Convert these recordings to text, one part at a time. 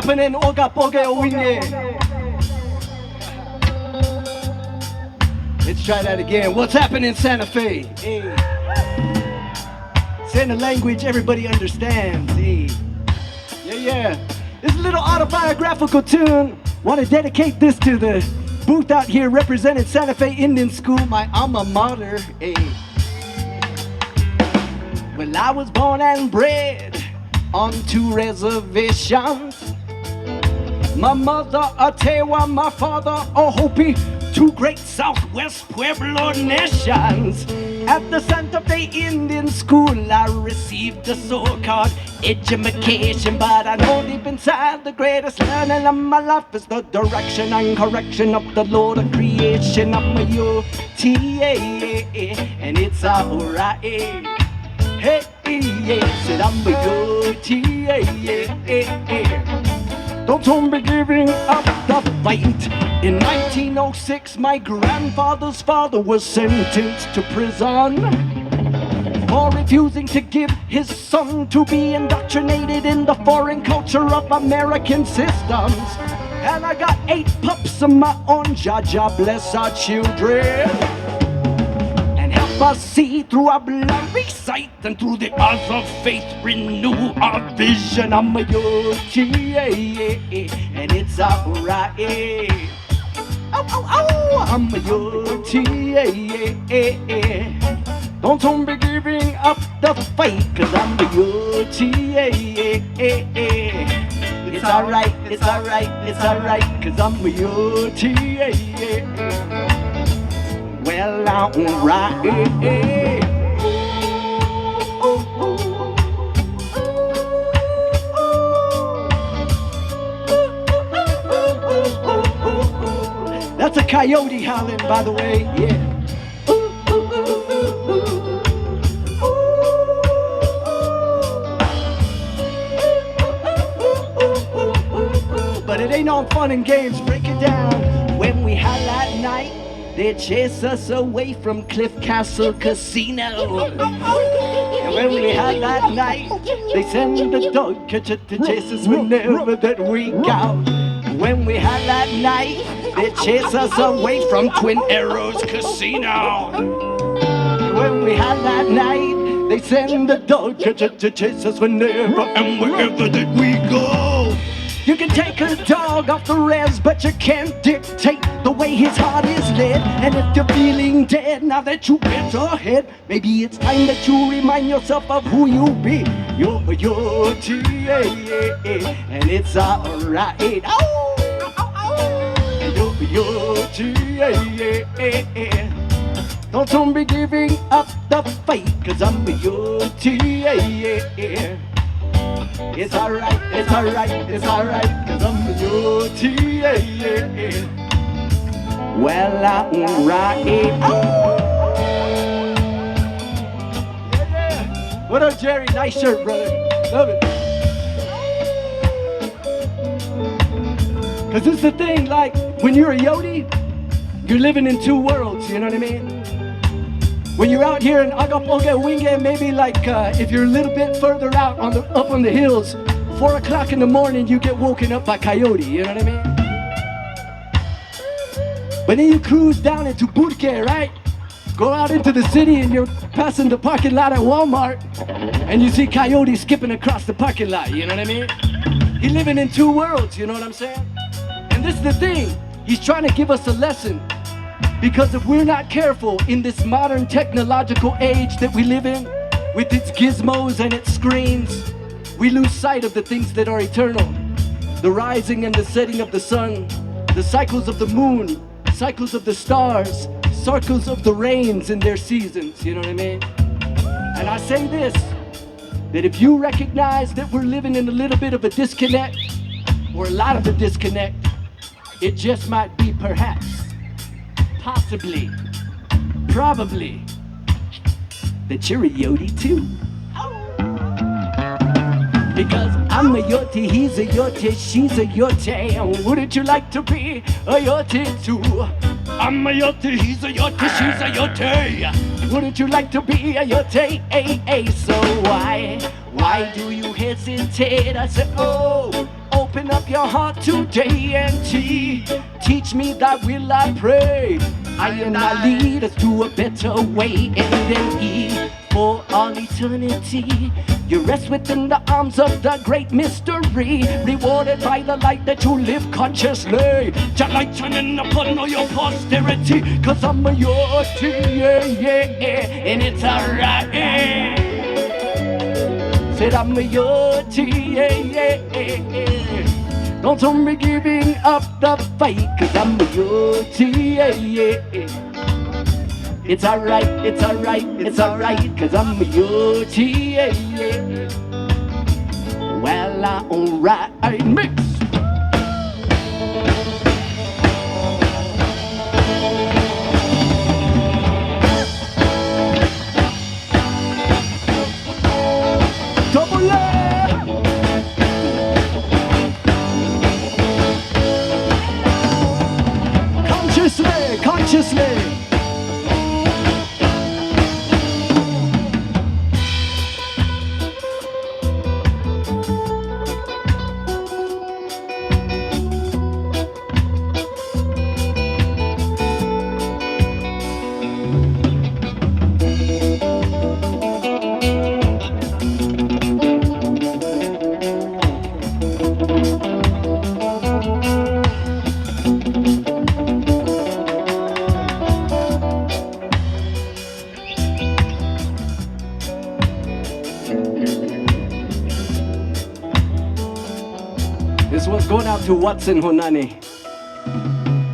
happening? Oga poge owinye. Let's try that again. What's happening, Santa Fe? Hey. Say in a language everybody understands. Hey. Yeah. This is a little autobiographical tune. Want to dedicate this to the booth out here representing Santa Fe Indian School, my alma mater. Hey. Well, I was born and bred on 2 reservations. My mother a Tewa, my father a Hopi, 2 great Southwest Pueblo nations. At the Santa Fe Indian School, I received a so-called education, but I know deep inside the greatest learning of my life is the direction and correction of the Lord of creation. I'm a Yotie, and it's alright. Hey, said I'm a Yotie, Don't be giving up the fight. In 1906, my grandfather's father was sentenced to prison for refusing to give his son to be indoctrinated in the foreign culture of American systems. And I got 8 pups of my own, Jaja bless our children. Help us see through our blurry sight, and through the eyes of faith renew our vision. I'm a Yotie, and it's alright. I'm a Yotie. Don't be giving up the fight, cause I'm a Yotie. It's alright, cause I'm a Yotie. Well, alright. That's a coyote howling, by the way. Yeah. But it ain't all fun and games. Break it down. When we holla at night, they chase us away from Cliff Castle Casino. And when we had that night, they send the dog catcher to chase us whenever that we go. When we had that night, they chase us away from Twin Arrows Casino. And when we had that night, they send the dog catcher to chase us whenever and wherever that we go. You can take a dog off the res, but you can't dictate the way his heart is led. And if you're feeling dead now that you bent ahead, maybe it's time that you remind yourself of who you be. You're a Yotie, and it's alright. You're a Yotie. Don't be giving up the fight, cause I'm a Yotie. It's alright, cause I'm a Yotie. Well, I'm right. Yeah. What up, Jerry? Nice shirt, brother. Love it. Cause this is the thing, like, when you're a Yotie, you're living in 2 worlds, you know what I mean? When you're out here in Agapoge Winge, maybe like if you're a little bit further out up on the hills, 4 o'clock in the morning, you get woken up by coyote, you know what I mean? But then you cruise down into Burke, right? Go out into the city and you're passing the parking lot at Walmart and you see coyote skipping across the parking lot, you know what I mean? He's living in 2 worlds, you know what I'm saying? And this is the thing, he's trying to give us a lesson. Because if we're not careful in this modern technological age that we live in, with its gizmos and its screens, we lose sight of the things that are eternal. The rising and the setting of the sun, the cycles of the moon, cycles of the stars, cycles of the rains in their seasons, you know what I mean? And I say this, that if you recognize that we're living in a little bit of a disconnect, or a lot of a disconnect, it just might be perhaps, possibly, probably, that you're a Yotie too. Because I'm a Yotie, he's a Yotie, she's a Yotie, and wouldn't you like to be a Yotie too? I'm a Yotie, he's a Yotie, she's a Yotie. Wouldn't you like to be a Yotie? So why do you hesitate? I said, oh, open open up your heart today and teach me thy will, I pray. I and I lead us to a better way, and then for all eternity. You rest within the arms of the great mystery, rewarded by the light that you live consciously. Your light shining upon all your posterity, 'cause I'm a Yotie, yeah, yeah, yeah, and it's alright. Said I'm a Yotie, yeah, yeah, yeah. Don't be giving up the fight, 'cause I'm a Yotie, yeah, yeah, yeah. It's alright, it's alright, it's alright, 'cause I'm a Yotie, yeah, yeah. Well, I'm alright, mix. Double A. Consciously, consciously. This one's going out to Watson Honani.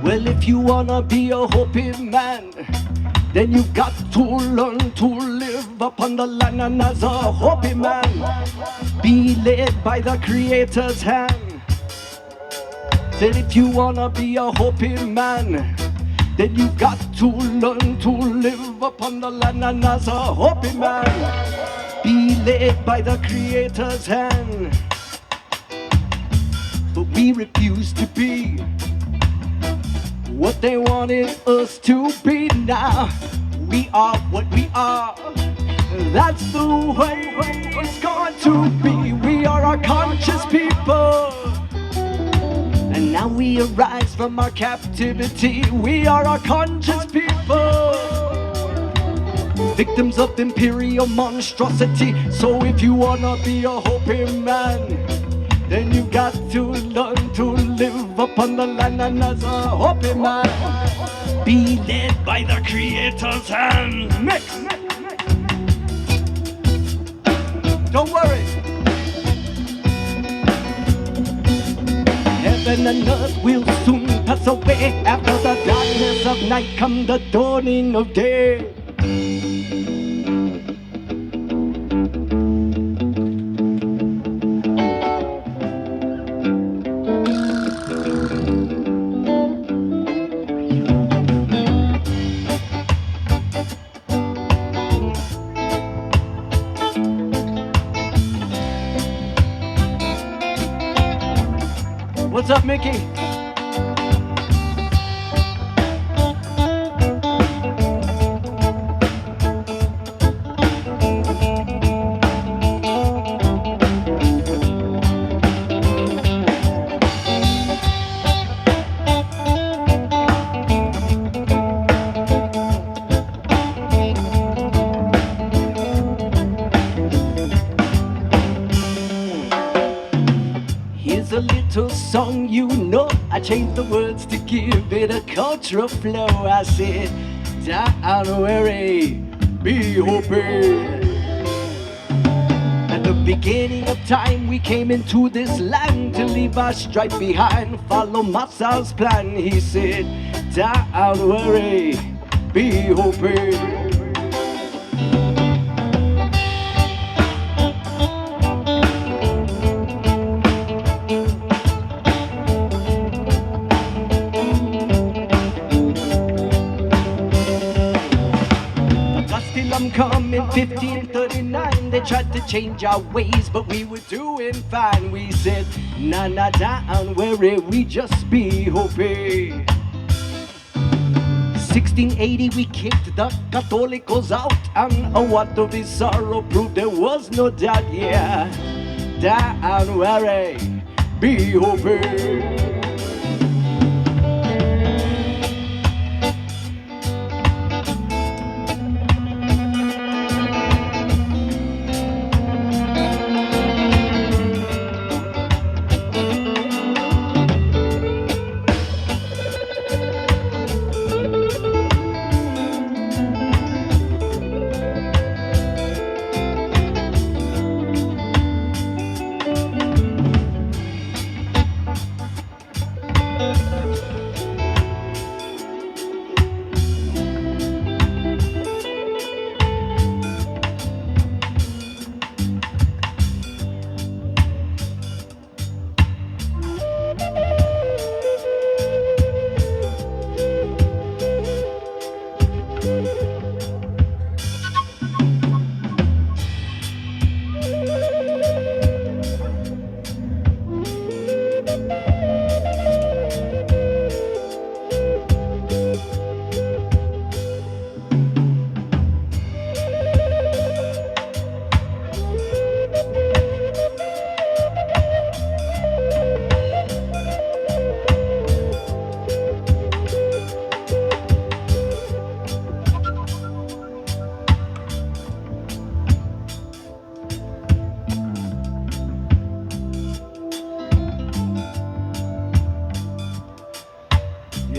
Well, if you wanna be a Hopi man, then you got to learn to live upon the land. And as a Hopi man, be led by the Creator's hand. Said if you wanna be a Hopi man, then you got to learn to live upon the land. And as a Hopi man, be led by the Creator's hand. But we refuse to be what they wanted us to be. Now we are what we are. That's the way it's going to be. We are a conscious people, and now we arise from our captivity. We are a conscious people, victims of imperial monstrosity. So if you wanna be a Hopi man, then you got to learn to live upon the land. And as a Hopi man, be led by the Creator's hand. Mix! Don't worry. Heaven and earth will soon pass away. After the darkness of night come the dawning of day. What's up, Mickey? A little song, you know, I changed the words to give it a cultural flow. I said, don't worry, be Hopi. At the beginning of time, we came into this land to leave our strife behind, follow Masa's plan. He said, don't worry, be Hopi. Come in 1539, they tried to change our ways, but we were doing fine. We said, nah, don't worry, we just be Hopi. 1680, we kicked the Catholicos out, and a water of his sorrow proved there was no doubt, yeah. Don't worry, be Hopi.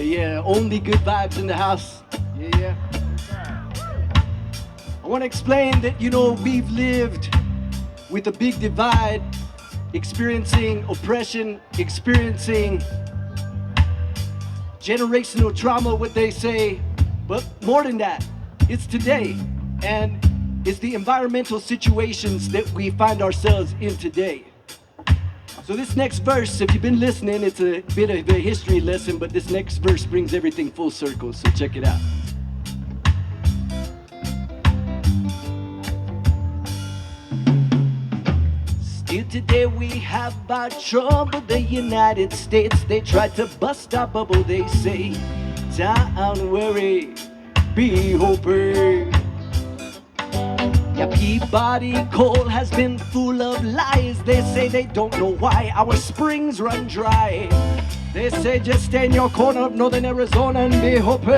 Yeah, only good vibes in the house. Yeah. I want to explain that, we've lived with a big divide, experiencing oppression, experiencing generational trauma, what they say. But more than that, it's today. And it's the environmental situations that we find ourselves in today. So this next verse, if you've been listening, it's a bit of a history lesson, but this next verse brings everything full circle, so check it out. Still today we have our trouble, the United States, they tried to bust our bubble, they say, don't worry, be Hopi. Yeah, Peabody coal has been full of lies. They say they don't know why our springs run dry. They say just stay in your corner of northern Arizona and be Hopi.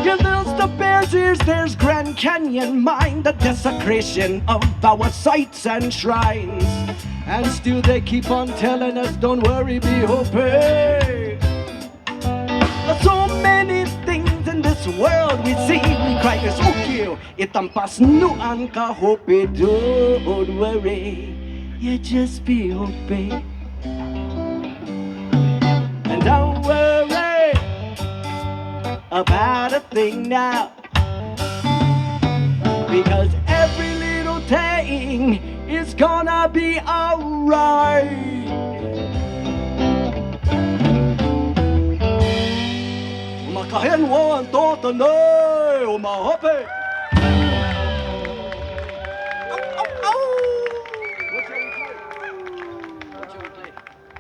Yeah, there's the Bears Ears, there's Grand Canyon Mine, the desecration of our sites and shrines. And still they keep on telling us, don't worry, be Hopi. There's so many things in this world we see, we cry, it's okay, itampas nuan ka Hopi, don't worry, you just be Hopi. And don't worry about a thing now, because every little thing is gonna be alright. Makahenwa ang totanay, o Hopi.